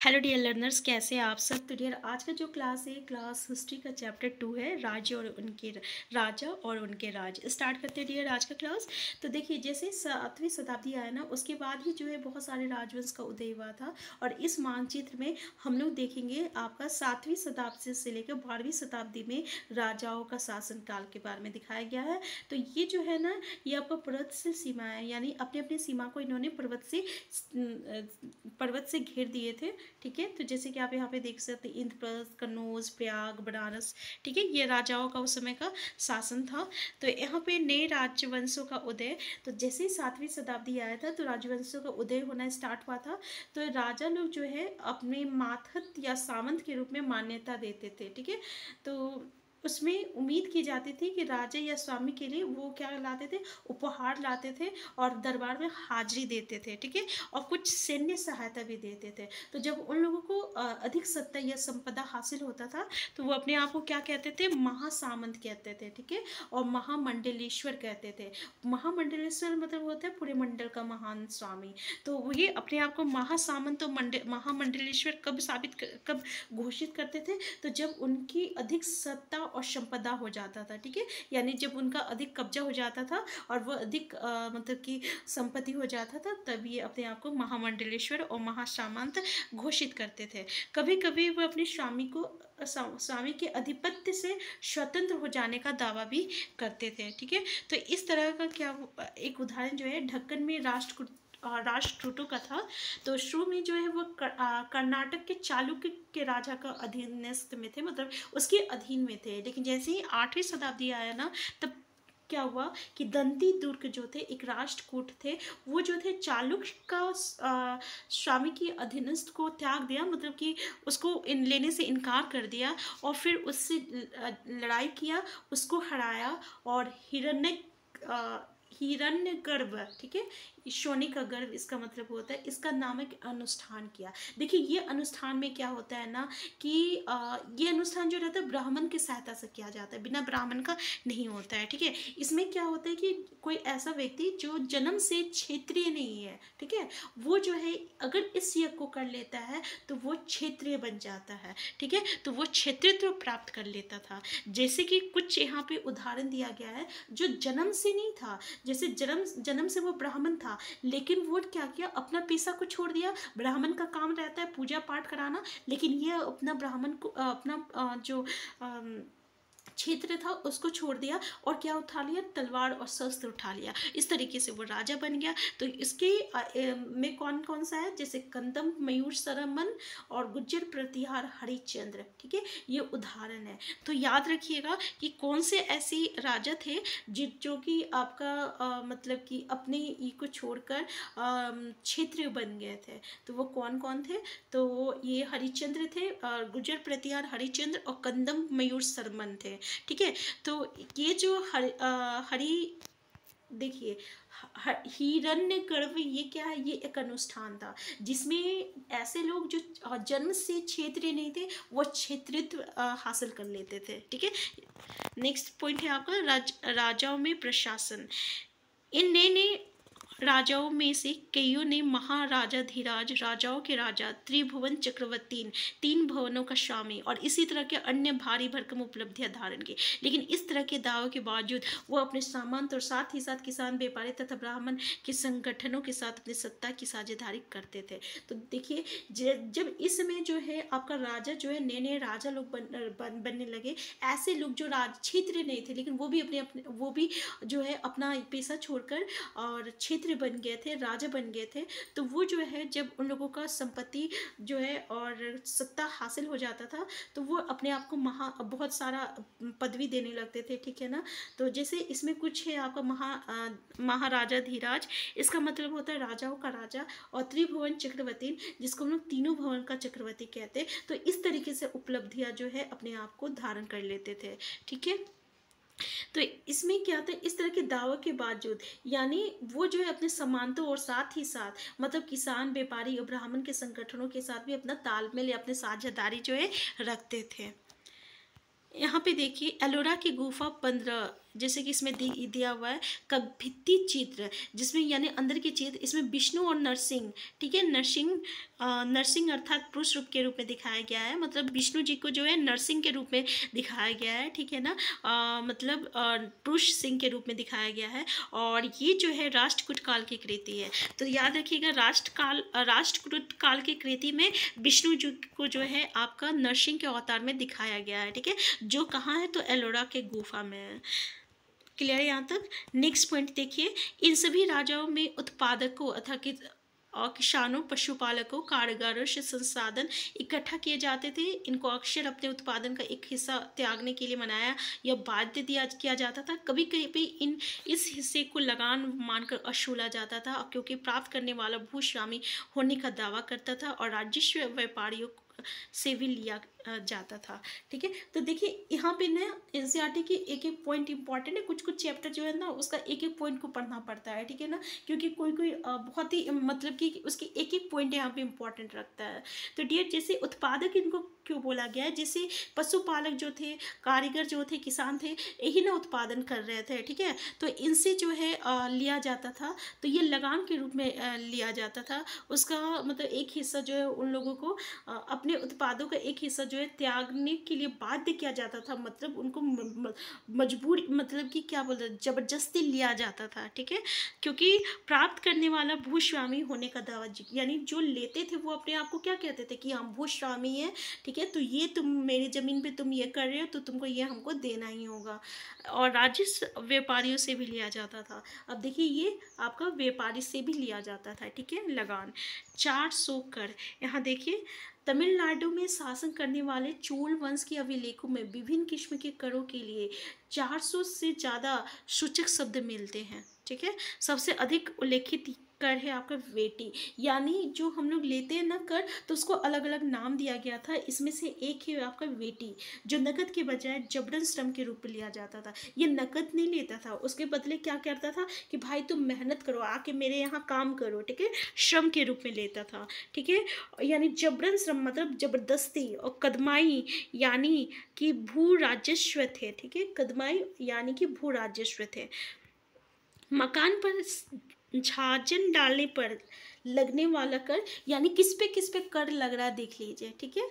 Hello dear learners, कैसे हैं आप सब। तो डियर आज का जो क्लास है, क्लास हिस्ट्री का चैप्टर 2 है, राजा और उनके राज। स्टार्ट करते हैं डियर आज का क्लास। तो देखिए, जैसे 7वीं शताब्दी आया ना, उसके बाद ही जो है बहुत सारे राजवंश का उदय हुआ था। और इस मानचित्र में हम लोग देखेंगे आपका 7वीं शताब्दी से लेकर 12वीं शताब्दी में राजाओं का शासन काल के बारे में दिखाया गया है। तो ये जो है ना, ये आपका पर्वत से सीमा है, यानी अपने अपने सीमा को इन्होंने पर्वत से घेर दिए थे। ठीक है, तो जैसे कि आप यहाँ पे देख सकते हैं, इंद्रप्रस्थ, कन्नौज, प्रयाग, बनारस। ठीक है, ये राजाओं का उस समय का शासन था। तो यहाँ पे नए राजवंशों का उदय, तो जैसे ही 7वीं शताब्दी आया था तो राजवंशों का उदय होना स्टार्ट हुआ था। तो राजा लोग जो है अपने मातहत या सामंत के रूप में मान्यता देते थे। ठीक है, तो उसमें उम्मीद की जाती थी कि राजा या स्वामी के लिए वो क्या लाते थे, उपहार लाते थे और दरबार में हाजिरी देते थे। ठीक है, और कुछ सैन्य सहायता भी देते थे। तो जब उन लोगों को अधिक सत्ता या संपदा हासिल होता था तो वो अपने आप को क्या कहते थे, महासामंत कहते थे। ठीक है, और महामंडलेश्वर कहते थे। महामंडलेश्वर मतलब होता है पूरे मंडल का महान स्वामी। तो ये अपने आप को महासामंत और महामंडलेश्वर कब घोषित करते थे, तो जब उनकी अधिक सत्ता और संपदा हो जाता था। ठीक है, यानी जब उनका अधिक कब्जा हो जाता था और वो अधिक मतलब कि संपत्ति हो जाता था, तब ये अपने आप को महामंडलेश्वर और महासामंत घोषित करते थे। कभी कभी वो अपने स्वामी के अधिपत्य से स्वतंत्र हो जाने का दावा भी करते थे। ठीक है, तो इस तरह का क्या एक उदाहरण जो है ढक्कन में राष्ट्रकूटों का था। तो शुरू में जो है वो कर्नाटक के चालुक्य के राजा का अधीनस्थ में थे, मतलब उसके अधीन में थे। लेकिन जैसे ही 8वीं शताब्दी आया ना, तब क्या हुआ कि दंती दुर्ग जो थे, एक राष्ट्रकूट थे, वो जो थे चालुक्य का स्वामी की अधीनस्थ को त्याग दिया, मतलब कि उसको लेने से इनकार कर दिया और फिर उससे लड़ाई किया, उसको हराया और हिरण्यगर्भ, ठीक है, सोने का गर्भ इसका मतलब होता है, इसका नामक अनुष्ठान किया। देखिए, ये अनुष्ठान में क्या होता है ना कि ये अनुष्ठान जो रहता है ब्राह्मण की सहायता से किया जाता है, बिना ब्राह्मण का नहीं होता है। ठीक है, इसमें क्या होता है कि कोई ऐसा व्यक्ति जो जन्म से क्षेत्रीय नहीं है, ठीक है, वो जो है अगर इस यज्ञ को कर लेता है तो वो क्षेत्रीय बन जाता है। ठीक है, तो वो क्षेत्रीयत्व प्राप्त कर लेता था। जैसे कि कुछ यहाँ पे उदाहरण दिया गया है, जो जन्म से नहीं था, जैसे जन्म से वो ब्राह्मण था, लेकिन वो क्या किया, अपना पेशा को छोड़ दिया। ब्राह्मण का काम रहता है पूजा पाठ कराना, लेकिन ये अपना ब्राह्मण को अपना जो क्षेत्र था उसको छोड़ दिया और क्या उठा लिया, तलवार और शस्त्र उठा लिया। इस तरीके से वो राजा बन गया। तो इसके में कौन कौन सा है, जैसे कंदम मयूर सरमन और गुज्जर प्रतिहार हरिश्चंद्र। ठीक है, ये उदाहरण है। तो याद रखिएगा कि कौन से ऐसे राजा थे जो कि आपका मतलब कि अपने ई को छोड़कर क्षेत्रीय बन गए थे। तो वो कौन कौन थे, तो ये हरिश्चंद्र थे, गुज्जर प्रतिहार हरिश्चंद्र और कंदम मयूर सरमन थे। ठीक है, तो ये जो हरि देखिए, हिरण्यगर्भ, ये क्या है, ये एक अनुष्ठान था जिसमें ऐसे लोग जो जन्म से क्षेत्रीय नहीं थे वो क्षेत्रीयत्व हासिल कर लेते थे। ठीक है, नेक्स्ट पॉइंट है आपका राजाओं में प्रशासन। इन नए नए राजाओं में से कईयों ने महाराजाधिराज, राजाओं के राजा, त्रिभुवन चक्रवर्ती, 3 भवनों का स्वामी और इसी तरह के अन्य भारी भरकम उपलब्धियां धारण की। लेकिन इस तरह के दावों के बावजूद वो अपने सामंत और साथ ही साथ किसान, व्यापारी तथा ब्राह्मण के संगठनों के साथ अपनी सत्ता की साझेदारी करते थे। तो देखिए, जब इस समय जो है आपका राजा जो है, नए नए राजा लोग बनने लगे, ऐसे लोग जो क्षेत्रीय नहीं थे, लेकिन वो भी जो है अपना पेशा छोड़कर और क्षेत्र बन गए थे, राजा बन गए थे। तो वो जो है जब उन लोगों का संपत्ति जो है और सत्ता हासिल हो जाता था, तो वो अपने आप को बहुत सारा पदवी देने लगते थे। ठीक है ना, तो जैसे इसमें कुछ है आपका महाराजाधिराज, इसका मतलब होता है राजाओं का राजा, और त्रिभुवन चक्रवर्ती, जिसको हम लोग तीनों भवन का चक्रवर्ती कहते हैं। तो इस तरीके से उपलब्धियां जो है अपने आप को धारण कर लेते थे। ठीक है, तो इसमें क्या था, इस तरह के दावों के बावजूद, यानी वो जो है अपने समानतों और साथ ही साथ मतलब किसान, व्यापारी और ब्राह्मण के संगठनों के साथ भी अपना तालमेल या अपनी साझेदारी जो है रखते थे। यहाँ पे देखिए, एलोरा की गुफा जैसे कि इसमें दिया हुआ है भित्ति चित्र, जिसमें यानी अंदर के चित्र, इसमें विष्णु और नरसिंह, ठीक है, नरसिंह अर्थात पुरुष रूप के रूप में दिखाया गया है, मतलब विष्णु जी को जो है नरसिंह के रूप में दिखाया गया है, ठीक है ना, मतलब पुरुष सिंह के रूप में दिखाया गया है। और ये जो है राष्ट्रकूट काल की कृति है। तो याद रखिएगा राष्ट्रकूट काल की कृति में विष्णु जी को जो है आपका नरसिंह के अवतार में दिखाया गया है, ठीक है, जो कहाँ है तो एलोरा के गुफा में है। क्लियर है यहाँ तक। नेक्स्ट पॉइंट देखिए, इन सभी राजाओं में उत्पादकों अथवा और किसानों, पशुपालकों, कारीगरों से संसाधन इकट्ठा किए जाते थे। इनको अक्सर अपने उत्पादन का एक हिस्सा त्यागने के लिए मनाया या बाध्य किया जाता था। कभी कभी इस हिस्से को लगान मानकर वसूला जाता था, क्योंकि प्राप्त करने वाला भूस्वामी होने का दावा करता था और राजस्व व्यापारियों से भी लिया जाता था, ठीक है। तो देखिए यहाँ पे ना एनसीईआरटी की एक एक पॉइंट इंपॉर्टेंट है, कुछ कुछ चैप्टर जो है ना उसका एक एक पॉइंट को पढ़ना पड़ता है, ठीक है ना, क्योंकि कोई कोई बहुत ही मतलब कि उसकी एक एक पॉइंट यहाँ पे इंपॉर्टेंट रखता है। तो डियर, जैसे उत्पादक इनको क्यों बोला गया है, जैसे पशुपालक जो थे, कारीगर जो थे, किसान थे, यही ना उत्पादन कर रहे थे, ठीक है, तो इनसे जो है लिया जाता था, तो ये लगान के रूप में लिया जाता था। उसका मतलब एक हिस्सा जो है उन लोगों को अपने उत्पादों का एक हिस्सा जो है त्यागने के लिए बाध्य किया जाता था, मतलब उनको मजबूर, मतलब कि क्या बोलते हैं, जबरदस्ती लिया जाता था, ठीक है, क्योंकि प्राप्त करने वाला भूस्वामी होने का दावा, यानी जो लेते थे वो अपने आप को क्या कहते थे कि हम भूस्वामी हैं, ठीक है, तो ये तुम मेरी ज़मीन पे तुम ये कर रहे हो तो तुमको ये हमको देना ही होगा। और राजस्व व्यापारियों से भी लिया जाता था। अब देखिए ये आपका व्यापारी से भी लिया जाता था, ठीक है, लगान। 400 कर, यहाँ देखिए तमिलनाडु में शासन करने वाले चोल वंश के अभिलेखों में विभिन्न किस्म के करों के लिए 400 से ज़्यादा सूचक शब्द मिलते हैं, ठीक है। सबसे अधिक उल्लेखित कर है आपका वेटी, यानी जो हम लोग लेते हैं ना कर, तो उसको अलग अलग नाम दिया गया था। इसमें से एक है आपका वेटी, जो नकद के बजाय जबरन श्रम के रूप में लिया जाता था। ये नकद नहीं लेता था, उसके बदले क्या करता था कि भाई तुम मेहनत करो, आके मेरे यहाँ काम करो, ठीक है, श्रम के रूप में लेता था, ठीक है। यानी जबरन श्रम मतलब जबरदस्ती। और कदमाई यानी कि भू राजस्व थे, ठीक है, कदमाई यानी कि भू राजस्व थे। मकान पर छाजन डालने पर लगने वाला कर, यानी किस पे कर लग रहा है देख लीजिए, ठीक है।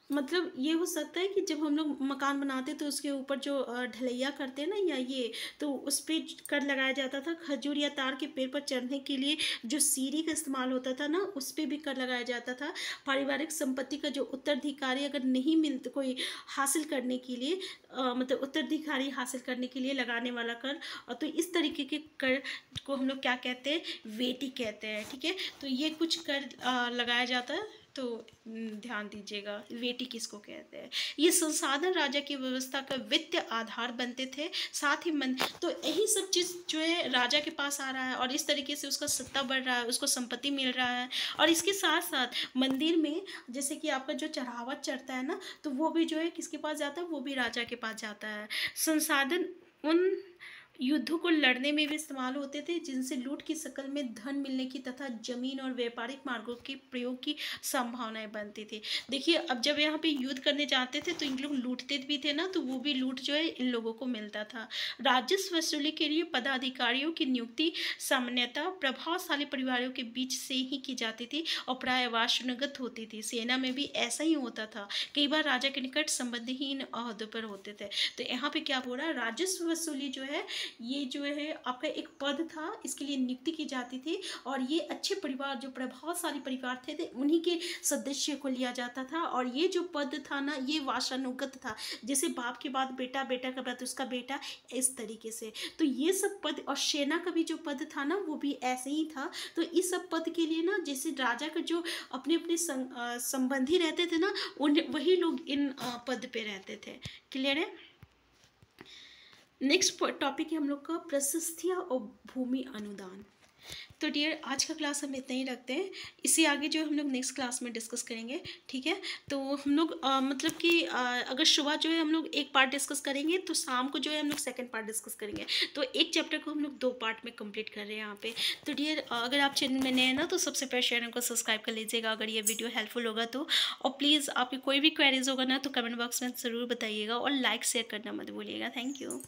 मतलब ये हो सकता है कि जब हम लोग मकान बनाते तो उसके ऊपर जो ढलैया करते हैं ना, या ये तो उस पर कर लगाया जाता था। खजूर या तार के पेड़ पर चढ़ने के लिए जो सीढ़ी का इस्तेमाल होता था ना, उस पर भी कर लगाया जाता था। पारिवारिक संपत्ति का जो उत्तराधिकारी अगर नहीं मिलता कोई हासिल करने के लिए, मतलब उत्तराधिकारी हासिल करने के लिए लगाने वाला कर, तो इस तरीके के कर को हम लोग क्या कहते हैं, वेटी कहते हैं, ठीक है। तो ये कुछ कर लगाया जाता है, तो ध्यान दीजिएगा वेटी किसको कहते हैं। ये संसाधन राजा की व्यवस्था का वित्तीय आधार बनते थे। साथ ही तो यही सब चीज़ जो है राजा के पास आ रहा है और इस तरीके से उसका सत्ता बढ़ रहा है, उसको संपत्ति मिल रहा है। और इसके साथ साथ मंदिर में जैसे कि आपका जो चढ़ावा चढ़ता है ना, तो वो भी जो है किसके पास जाता है, वो भी राजा के पास जाता है। संसाधन उन युद्धों को लड़ने में भी इस्तेमाल होते थे जिनसे लूट की शक्ल में धन मिलने की तथा जमीन और व्यापारिक मार्गों के प्रयोग की संभावनाएं बनती थी। देखिए अब जब यहाँ पे युद्ध करने जाते थे तो इन लोग लूटते भी थे ना, तो वो भी लूट जो है इन लोगों को मिलता था। राजस्व वसूली के लिए पदाधिकारियों की नियुक्ति सामान्यतः प्रभावशाली परिवारों के बीच से ही की जाती थी और प्राय वासुनगत होती थी। सेना में भी ऐसा ही होता था, कई बार राजा के निकट संबंधी ही इन अहदों पर होते थे। तो यहाँ पे क्या हो रहा है, राजस्व वसूली जो है ये जो है आपका एक पद था, इसके लिए नियुक्ति की जाती थी और ये अच्छे परिवार जो प्रभावशाली परिवार थे उन्हीं के सदस्य को लिया जाता था। और ये जो पद था ना, ये वासानुगत था, जैसे बाप के बाद बेटा, बेटा के बाद उसका बेटा, इस तरीके से। तो ये सब पद, और सेना का भी जो पद था ना वो भी ऐसे ही था। तो इस सब पद के लिए ना जैसे राजा का जो अपने अपने संबंधी रहते थे ना, उन वही लोग इन पद पे रहते थे। क्लियर है। नेक्स्ट टॉपिक है हम लोग का प्रशस्तियाँ और भूमि अनुदान। तो डियर आज का क्लास हम इतना ही रखते हैं, इससे आगे जो है हम लोग नेक्स्ट क्लास में डिस्कस करेंगे, ठीक है। तो हम लोग मतलब कि अगर सुबह जो है हम लोग एक पार्ट डिस्कस करेंगे तो शाम को जो है हम लोग सेकंड पार्ट डिस्कस करेंगे। तो एक चैप्टर को हम लोग 2 पार्ट में कंप्लीट कर रहे हैं यहाँ पे। तो डियर अगर आप चैनल में नए हैं ना तो सबसे पहले चैनल को सब्सक्राइब कर लीजिएगा अगर ये वीडियो हेल्पफुल होगा तो। और प्लीज़ आपकी कोई भी क्वेरीज होगा ना तो कमेंट बॉक्स में ज़रूर बताइएगा, और लाइक शेयर करना मत भूलिएगा। Thank you.